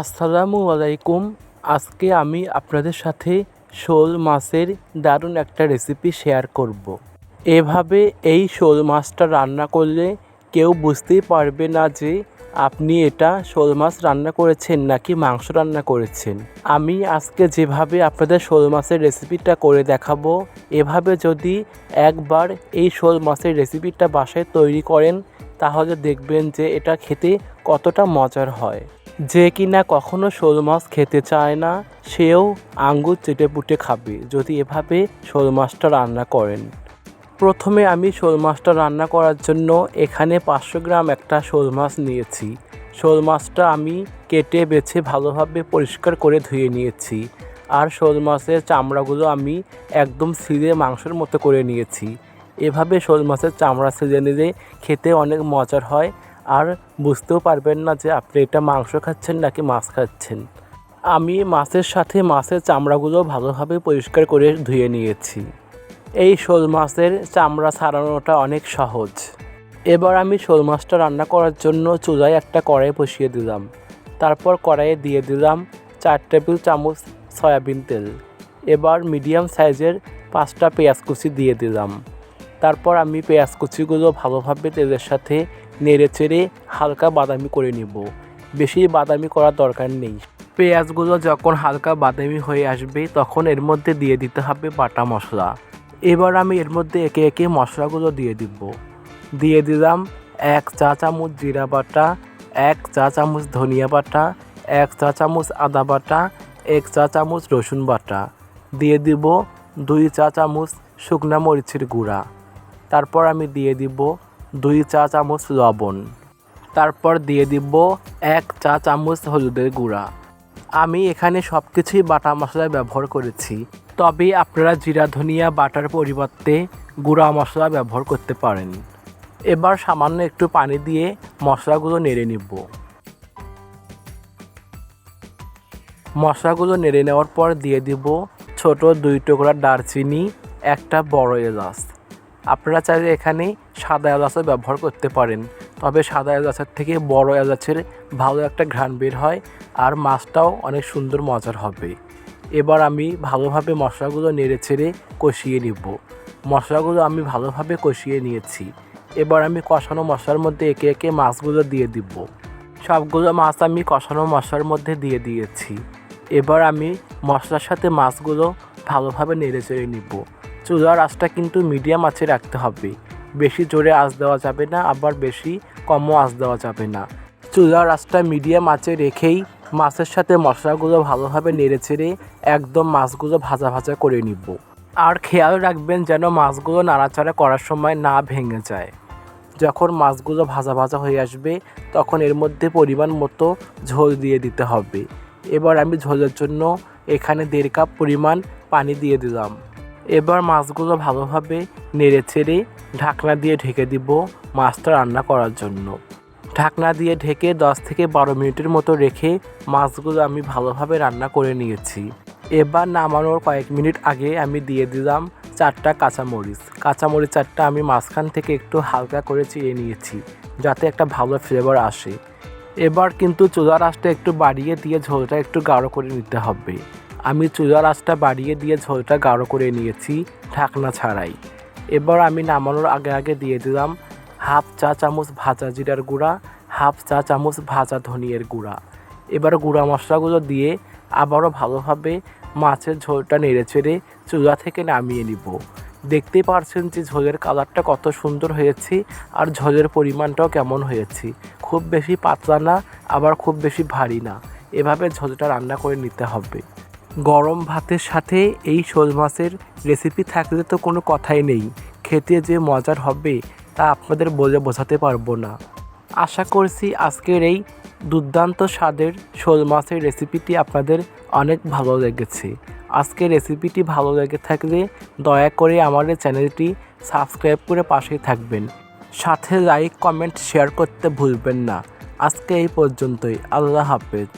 আসসালামু আলাইকুম। আজকে আমি আপনাদের সাথে শোল মাছের দারুণ একটা রেসিপি শেয়ার করব। এভাবে এই শোল মাছটা রান্না করলে কেউ বুঝতেই পারবে না যে আপনি এটা শোল মাছ রান্না করেছেন নাকি মাংস রান্না করেছেন। আমি আজকে যেভাবে আপনাদের শোল মাছের রেসিপিটা করে দেখাবো, এভাবে যদি একবার এই শোল মাছের রেসিপিটা বাসায় তৈরি করেন তাহলে দেখবেন যে এটা খেতে কতটা মজার হয়। যে কিনা কখনো শোল মাছ খেতে চায় না সেও আঙ্গুল চেটেপুটে খাবে যদি এভাবে শোল মাছটা রান্না করেন। প্রথমে আমি শোল মাছটা রান্না করার জন্য এখানে 500 গ্রাম একটা শোল মাছ নিয়েছি। শোল মাছটা আমি কেটে বেছে ভালোভাবে পরিষ্কার করে ধুয়ে নিয়েছি। আর শোল মাছের চামড়াগুলো আমি একদম ছিলে মাংসের মতো করে নিয়েছি। এভাবে শোল মাছের চামড়া ছিলে নিলে খেতে অনেক মজার হয়, আর বুঝতেও পারবেন না যে আপনি এটা মাংস খাচ্ছেন নাকি মাছ খাচ্ছেন। আমি মাছের সাথে মাছের চামড়াগুলো ভালোভাবে পরিষ্কার করে ধুয়ে নিয়েছি। এই শোল মাছের চামড়া ছাড়ানোটা অনেক সহজ। এবার আমি শোল মাছটা রান্না করার জন্য চুলায় একটা কড়াই বসিয়ে দিলাম। তারপর কড়াইয়ে দিয়ে দিলাম 4 টেবিল চামচ সয়াবিন তেল। এবার মিডিয়াম সাইজের 5টা পেঁয়াজ কুচি দিয়ে দিলাম। তারপর আমি পেঁয়াজ কুচিগুলো ভালোভাবে তেলের সাথে নেড়ে চেড়ে হালকা বাদামি করে নেব। বেশি বাদামি করার দরকার নেই। পেঁয়াজগুলো যখন হালকা বাদামি হয়ে আসবে তখন এর মধ্যে দিয়ে দিতে হবে বাটা মশলা। এবার আমি এর মধ্যে একে একে মশলাগুলো দিয়ে দিলাম 1 চা চামচ জিরা বাটা, 1 চা চামচ ধনিয়া বাটা, 1 চা চামচ আদা বাটা, 1 চা চামচ রসুন বাটা, দিয়ে দিব 2 চা চামচ শুকনা মরিচের গুঁড়া। তারপর আমি দিয়ে দিব 2 চা চামচ লবণ। তারপর দিয়ে দিব 1 চা চামচ হলুদের গুঁড়া। আমি এখানে সব কিছুই বাটা মশলা ব্যবহার করেছি, তবে আপনারা জিরা ধনিয়া বাটার পরিবর্তে গুঁড়া মশলা ব্যবহার করতে পারেন। এবার সামান্য একটু পানি দিয়ে মশলাগুলো নেড়ে নিব। মশলাগুলো নেড়ে নেওয়ার পর দিয়ে দিব ছোট 2 টুকরা দারচিনি, একটা বড় এলাচ। আপনারা চাইলে এখানে সাদা এলাচও ব্যবহার করতে পারেন, তবে সাদা এলাচের থেকে বড় এলাচের ভালো একটা ঘ্রাণ বের হয়, আর মাছটাও অনেক সুন্দর মজার হবে। এবার আমি ভালোভাবে মশলাগুলো নেড়ে ছেড়ে কষিয়ে নিব। মশলাগুলো আমি ভালোভাবে কষিয়ে নিয়েছি। এবার আমি কষানো মশলার মধ্যে একে একে মাছগুলো দিয়ে দিব। সবগুলো মাছ আমি কষানো মশলার মধ্যে দিয়ে দিয়েছি। এবার আমি মশলার সাথে মাছগুলো ভালোভাবে নেড়ে চেড়ে নিব। চুলার আঁচটা কিন্তু মিডিয়াম আঁচে রাখতে হবে। বেশি জোরে আঁচ দেওয়া যাবে না, আবার বেশি কমও আঁচ দেওয়া যাবে না। চুলার আঁচটা মিডিয়াম আঁচে রেখেই মাছের সাথে মশলাগুলো ভালোভাবে নেড়ে চেড়ে একদম মাছগুলো ভাজা ভাজা করে নিব। আর খেয়াল রাখবেন যেন মাছগুলো নাড়াচাড়া করার সময় না ভেঙে যায়। যখন মাছগুলো ভাজা ভাজা হয়ে আসবে তখন এর মধ্যে পরিমাণ মতো ঝোল দিয়ে দিতে হবে। এবার আমি ঝোলের জন্য এখানে 1.5 কাপ পরিমাণ পানি দিয়ে দিলাম। এবার মাছগুলো ভালোভাবে নেড়ে চেড়ে ঢাকনা দিয়ে ঢেকে দিব মাছটা রান্না করার জন্য। ঢাকনা দিয়ে ঢেকে 10 থেকে 12 মিনিটের মতো রেখে মাছগুলো আমি ভালোভাবে রান্না করে নিয়েছি। এবার নামানোর কয়েক মিনিট আগে আমি দিয়ে দিলাম 4টা কাঁচামরিচ। কাঁচামরিচ 4টা আমি মাঝখান থেকে একটু হালকা করে চিড়ে নিয়েছি যাতে একটা ভালো ফ্লেভার আসে। এবার কিন্তু চুলার আঁচটা একটু বাড়িয়ে দিয়ে ঝোলটা একটু গাঢ় করে নিতে হবে। আমি চুলার আঁচটা বাড়িয়ে দিয়ে ঝোলটা গাঢ় করে নিয়েছি ঢাকনা ছাড়াই। এবার আমি নামানোর আগে দিয়ে দিলাম 1/2 চা চামচ ভাজা জিরার গুঁড়া, 1/2 চা চামচ ভাজা ধনিয়ার গুঁড়া। এবার গুঁড়া মশলাগুলো দিয়ে আবারও ভালোভাবে মাছের ঝোলটা নেড়ে চেড়ে চুলা থেকে নামিয়ে নিব। দেখতেই পারছেন যে ঝোলের কালারটা কত সুন্দর হয়েছে, আর ঝোলের পরিমাণটাও কেমন হয়েছে। খুব বেশি পাতলা না, আবার খুব বেশি ভারী না। এভাবে ঝোলটা রান্না করে নিতে হবে। গরম ভাতের সাথে এই শোল মাছের রেসিপি থাকলে তো কোনো কথাই নেই। খেতে যে মজার হবে তা আপনাদের বলে বোঝাতে পারবো না। আশা করছি আজকের এই দুর্দান্ত স্বাদের শোল মাছের রেসিপিটি আপনাদের অনেক ভালো লেগেছে। আজকের রেসিপিটি ভালো লেগে থাকলে দয়া করে আমার এই চ্যানেলটি সাবস্ক্রাইব করে পাশেই থাকবেন। সাথে লাইক কমেন্ট শেয়ার করতে ভুলবেন না। আজকে এই পর্যন্তই। আল্লাহ হাফেজ।